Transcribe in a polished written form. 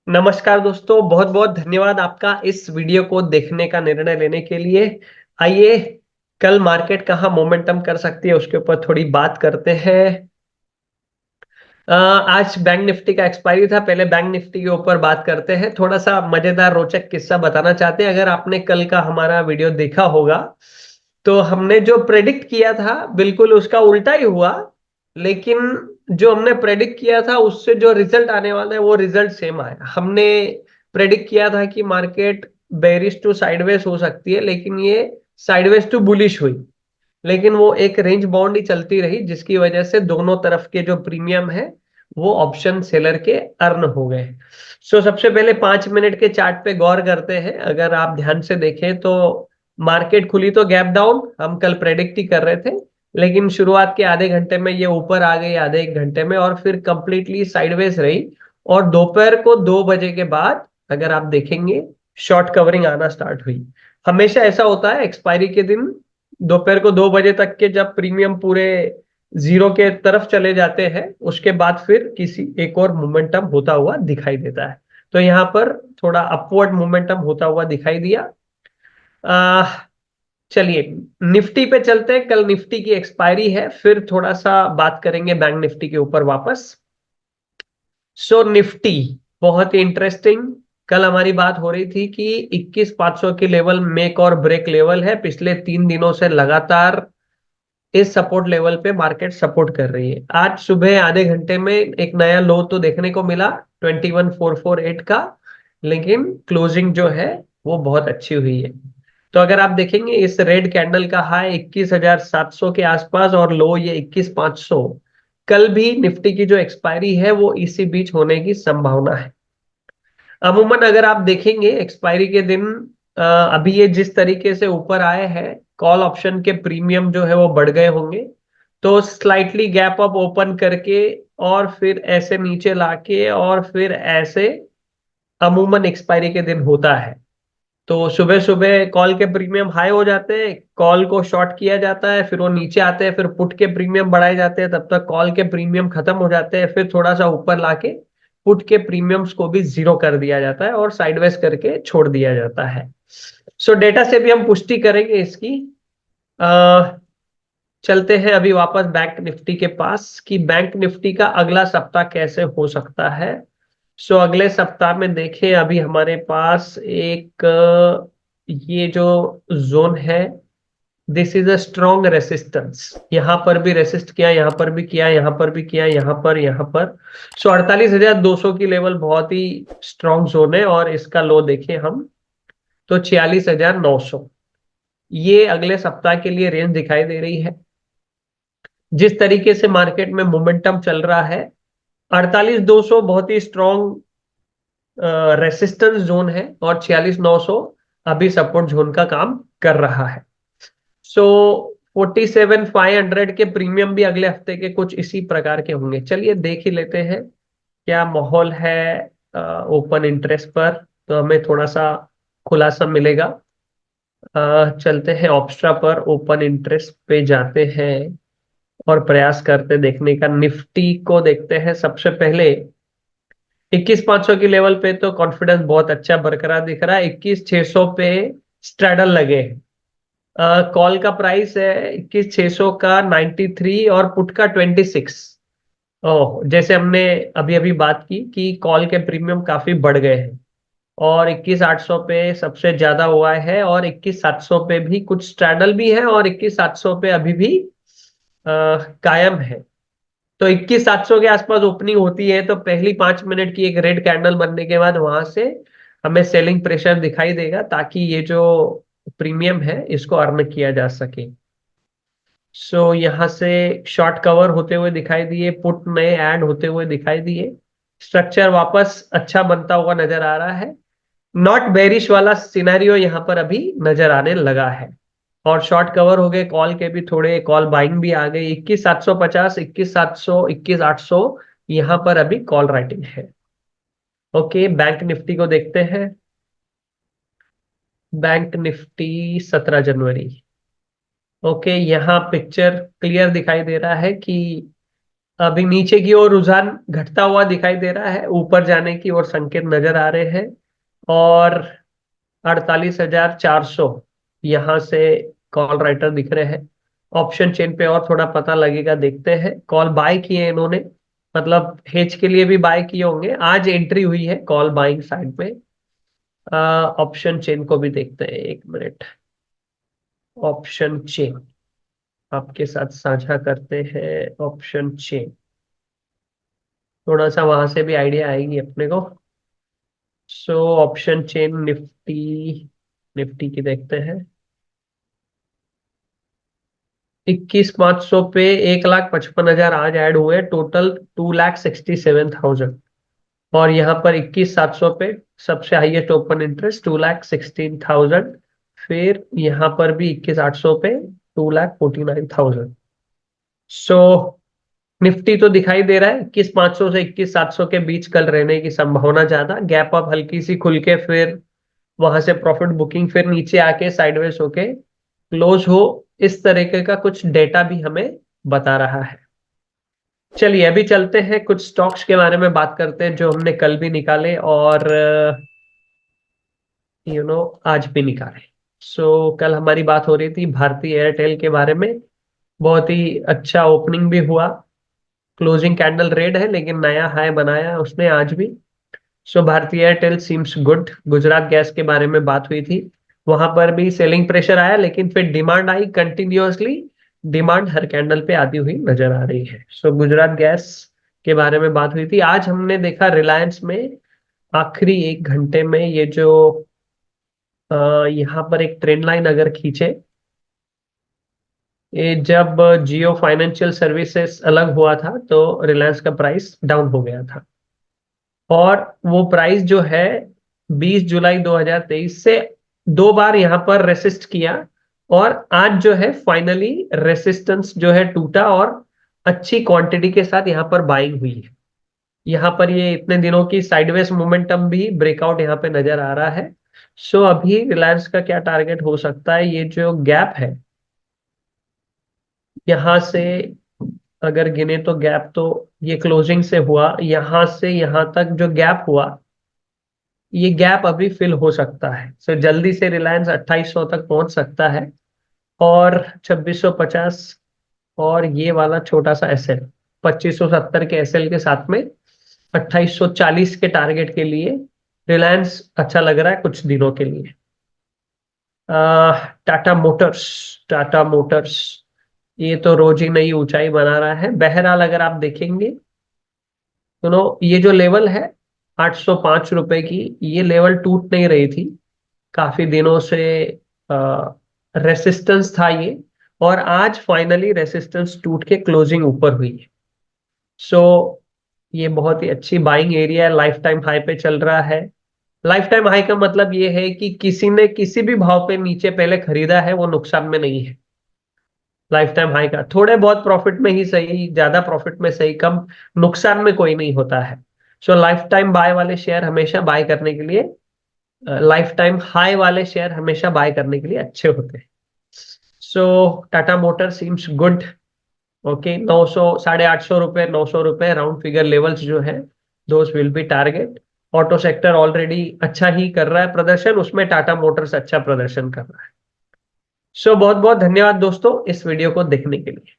नमस्कार दोस्तों, बहुत बहुत धन्यवाद आपका इस वीडियो को देखने का निर्णय लेने के लिए। आइए, कल मार्केट कहाँ मोमेंटम कर सकती है उसके ऊपर थोड़ी बात करते हैं। आज बैंक निफ्टी का एक्सपायरी था। पहले बैंक निफ्टी के ऊपर बात करते हैं। थोड़ा सा मजेदार रोचक किस्सा बताना चाहते हैं। अगर आपने कल का हमारा वीडियो देखा होगा तो हमने जो प्रेडिक्ट किया था बिल्कुल उसका उल्टा ही हुआ। लेकिन जो हमने प्रेडिक्ट किया था उससे जो रिजल्ट आने वाला है वो रिजल्ट सेम आया। हमने प्रेडिक्ट किया था कि मार्केट बेरिश टू साइडवेज हो सकती है, लेकिन ये साइडवेज टू बुलिश हुई। लेकिन वो एक रेंज बाउंड ही चलती रही, जिसकी वजह से दोनों तरफ के जो प्रीमियम है वो ऑप्शन सेलर के अर्न हो गए। सबसे पहले 5 मिनट के चार्ट पे गौर करते हैं। अगर आप ध्यान से देखें तो मार्केट खुली तो गैप डाउन, हम कल प्रेडिक्ट ही कर रहे थे। लेकिन शुरुआत के आधे घंटे में ये ऊपर आ गई, आधे एक घंटे में, और फिर कंप्लीटली साइडवेज रही। और दोपहर को 2 बजे के बाद अगर आप देखेंगे शॉर्ट कवरिंग आना स्टार्ट हुई। हमेशा ऐसा होता है एक्सपायरी के दिन, दोपहर को 2 बजे तक के जब प्रीमियम पूरे जीरो के तरफ चले जाते हैं उसके बाद फिर किसी एक और मोमेंटम होता हुआ दिखाई देता है। तो यहाँ पर थोड़ा अपवर्ड मोमेंटम होता हुआ दिखाई दिया। आ, चलिए निफ्टी पे चलते हैं। कल निफ्टी की एक्सपायरी है, फिर थोड़ा सा बात करेंगे बैंक निफ्टी के ऊपर वापस। निफ्टी बहुत ही इंटरेस्टिंग। कल हमारी बात हो रही थी कि 21,500 की लेवल मेक और ब्रेक लेवल है। पिछले 3 दिनों से लगातार इस सपोर्ट लेवल पे मार्केट सपोर्ट कर रही है। आज सुबह आधे घंटे में एक नया लो तो देखने को मिला 21,448 का, लेकिन क्लोजिंग जो है वो बहुत अच्छी हुई है। तो अगर आप देखेंगे इस रेड कैंडल का हाई 21,700 के आसपास और लो ये 21,500। कल भी निफ्टी की जो एक्सपायरी है वो इसी बीच होने की संभावना है। अमूमन अगर आप देखेंगे एक्सपायरी के दिन अभी ये जिस तरीके से ऊपर आए हैं, कॉल ऑप्शन के प्रीमियम जो है वो बढ़ गए होंगे। तो स्लाइटली गैप अप ओपन करके और फिर ऐसे नीचे लाके और फिर ऐसे अमूमन एक्सपायरी के दिन होता है। तो सुबह सुबह कॉल के प्रीमियम हाई हो जाते हैं, कॉल को शॉर्ट किया जाता है, फिर वो नीचे आते हैं, फिर पुट के प्रीमियम बढ़ाए जाते हैं, तब तक कॉल के प्रीमियम खत्म हो जाते हैं, फिर थोड़ा सा ऊपर लाके पुट के प्रीमियम्स को भी जीरो कर दिया जाता है और साइडवेज करके छोड़ दिया जाता है। डेटा से भी हम पुष्टि करेंगे इसकी। अ, चलते हैं अभी वापस बैंक निफ्टी के पास कि बैंक निफ्टी का अगला सप्ताह कैसे हो सकता है। अगले सप्ताह में देखें, अभी हमारे पास एक ये जो जोन है, this is a strong resistance. यहां पर भी रेसिस्ट किया, यहां पर भी किया, यहां पर भी किया, यहां पर 48,200 की लेवल बहुत ही स्ट्रॉन्ग जोन है। और इसका लो देखें हम तो 46,900। ये अगले सप्ताह के लिए रेंज दिखाई दे रही है। जिस तरीके से मार्केट में मोमेंटम चल रहा है, 48,200 बहुत ही स्ट्रॉन्ग रेसिस्टेंस जोन है और 46,900 अभी सपोर्ट जोन का काम कर रहा है। 47,500 के प्रीमियम भी अगले हफ्ते के कुछ इसी प्रकार के होंगे। चलिए देख ही लेते हैं क्या माहौल है ओपन इंटरेस्ट पर, तो हमें थोड़ा सा खुलासा मिलेगा। चलते हैं ऑप्स्ट्रा पर, ओपन इंटरेस्ट पे जाते हैं और प्रयास करते देखने का। निफ्टी को देखते हैं सबसे पहले। 21,500 की लेवल पे तो कॉन्फिडेंस बहुत अच्छा बरकरार दिख रहा है। 21,600 पे स्ट्रैडल लगे हैं। कॉल का प्राइस है 21,600 का 93 और पुट का 26। ओह, जैसे हमने अभी अभी बात की कि कॉल के प्रीमियम काफी बढ़ गए हैं और 21,800 पे सबसे ज्यादा हुआ है और 21,700 पे भी कुछ स्ट्रैडल भी है और 21,700 पे अभी भी कायम है। तो 21,700 के आसपास ओपनिंग होती है तो पहली 5 मिनट की एक रेड कैंडल बनने के बाद वहां से हमें सेलिंग प्रेशर दिखाई देगा, ताकि ये जो प्रीमियम है इसको अर्न किया जा सके। यहाँ से शॉर्ट कवर होते हुए दिखाई दिए, पुट नए ऐड होते हुए दिखाई दिए। स्ट्रक्चर वापस अच्छा बनता हुआ नजर आ रहा है। नॉट बेरिश वाला सिनेरियो यहाँ पर अभी नजर आने लगा है। और शॉर्ट कवर हो गए कॉल के भी, थोड़े कॉल बाइंग भी आ गई। 21,750, 21,700, 21,800 यहाँ पर अभी कॉल राइटिंग है। ओके, बैंक निफ्टी को देखते हैं। बैंक निफ्टी 17 जनवरी। ओके, यहाँ पिक्चर क्लियर दिखाई दे रहा है कि अभी नीचे की ओर रुझान घटता हुआ दिखाई दे रहा है, ऊपर जाने की ओर संकेत नजर आ रहे हैं। और 48,400 यहां से कॉल राइटर दिख रहे हैं। ऑप्शन चेन पे और थोड़ा पता लगेगा, देखते हैं। कॉल बाय किए इन्होंने, मतलब हेज के लिए भी बाय किए होंगे। आज एंट्री हुई है कॉल बाइंग साइड में। ऑप्शन चेन को भी देखते हैं, एक मिनट। ऑप्शन चेन आपके साथ साझा करते हैं। ऑप्शन चेन, थोड़ा सा वहां से भी आइडिया आएगी अपने को। So option chain Nifty, Nifty की देखते हैं। 21,500 पे 1,55,000 आज ऐड हुए, टोटल 2,67,000। और यहाँ पर 21,700 पे सबसे हाईएस्ट ओपन इंटरेस्ट 2,16,000। फिर यहाँ पर भी 21,800 पे 2,49,000। सो निफ्टी तो दिखाई दे रहा है 21,500 से 21,700 के बीच कल रहने की संभावना ज्यादा। गैप अप हल्की सी खुल के फिर वहां से प्रॉफिट बुकिंग, फिर नीचे आके साइडवेज होके क्लोज हो, इस तरीके का कुछ डेटा भी हमें बता रहा है। चलिए अभी चलते हैं, कुछ स्टॉक्स के बारे में बात करते हैं जो हमने कल भी निकाले और आज भी निकाले। कल हमारी बात हो रही थी भारती एयरटेल के बारे में। बहुत ही अच्छा ओपनिंग भी हुआ, क्लोजिंग कैंडल रेड है लेकिन नया हाई बनाया उसने आज भी। Bharti Airtel seems good. गुजरात गैस के बारे में बात हुई थी, वहां पर भी सेलिंग प्रेशर आया लेकिन फिर डिमांड आई कंटिन्यूअसली। डिमांड हर कैंडल पे आती हुई नजर आ रही है। गुजरात गैस के बारे में बात हुई थी। आज हमने देखा रिलायंस में आखिरी 1 घंटे में ये जो यहाँ पर एक ट्रेंड लाइन अगर खींचे, ये जब जियो फाइनेंशियल सर्विसेज अलग हुआ था तो रिलायंस का प्राइस डाउन हो गया था। और वो प्राइस जो है 20 जुलाई 2023 से 2 बार यहाँ पर रेसिस्ट किया। और आज जो है फाइनली रेसिस्टेंस जो है टूटा और अच्छी क्वांटिटी के साथ यहाँ पर बाइंग हुई है। यहाँ पर ये इतने दिनों की साइडवेज मोमेंटम भी ब्रेकआउट यहाँ पे नजर आ रहा है। अभी रिलायंस का क्या टारगेट हो सकता है, ये जो गैप है यहाँ से अगर गिने तो गैप तो ये क्लोजिंग से हुआ, यहां से यहां तक जो गैप हुआ, ये गैप अभी फिल हो सकता है। जल्दी से रिलायंस 2800 तक पहुंच सकता है। और 2650 और ये वाला छोटा सा एसएल 2570 के एसएल के साथ में 2840 के टारगेट के लिए रिलायंस अच्छा लग रहा है कुछ दिनों के लिए। टाटा मोटर्स, टाटा मोटर्स ये तो रोज ही नई ऊंचाई बना रहा है। बहरहाल अगर आप देखेंगे ये जो लेवल है 805 रुपए की, ये लेवल टूट नहीं रही थी काफी दिनों से। रेसिस्टेंस था ये, और आज फाइनली रेसिस्टेंस टूट के क्लोजिंग ऊपर हुई है। सो ये बहुत ही अच्छी बाइंग एरिया है, लाइफ टाइम हाई पे चल रहा है। लाइफ टाइम हाई का मतलब ये है कि किसी ने किसी भी भाव पे नीचे पहले खरीदा है वो नुकसान में नहीं है। लाइफ टाइम हाई का थोड़े बहुत प्रॉफिट में ही सही, ज्यादा प्रॉफिट में सही, कम नुकसान में कोई नहीं होता है। लाइफ टाइम बाय वाले शेयर हमेशा बाय करने के लिए, लाइफ टाइम हाई वाले शेयर हमेशा बाय करने के लिए अच्छे होते हैं। Tata motor seems good. Okay, 900, 850 रुपए, 900 रुपए राउंड फिगर लेवल्स जो है, those will be target. Auto sector already अच्छा ही कर रहा है प्रदर्शन, उसमें टाटा मोटर्स अच्छा प्रदर्शन कर रहा है। बहुत बहुत धन्यवाद दोस्तों इस वीडियो को देखने के लिए।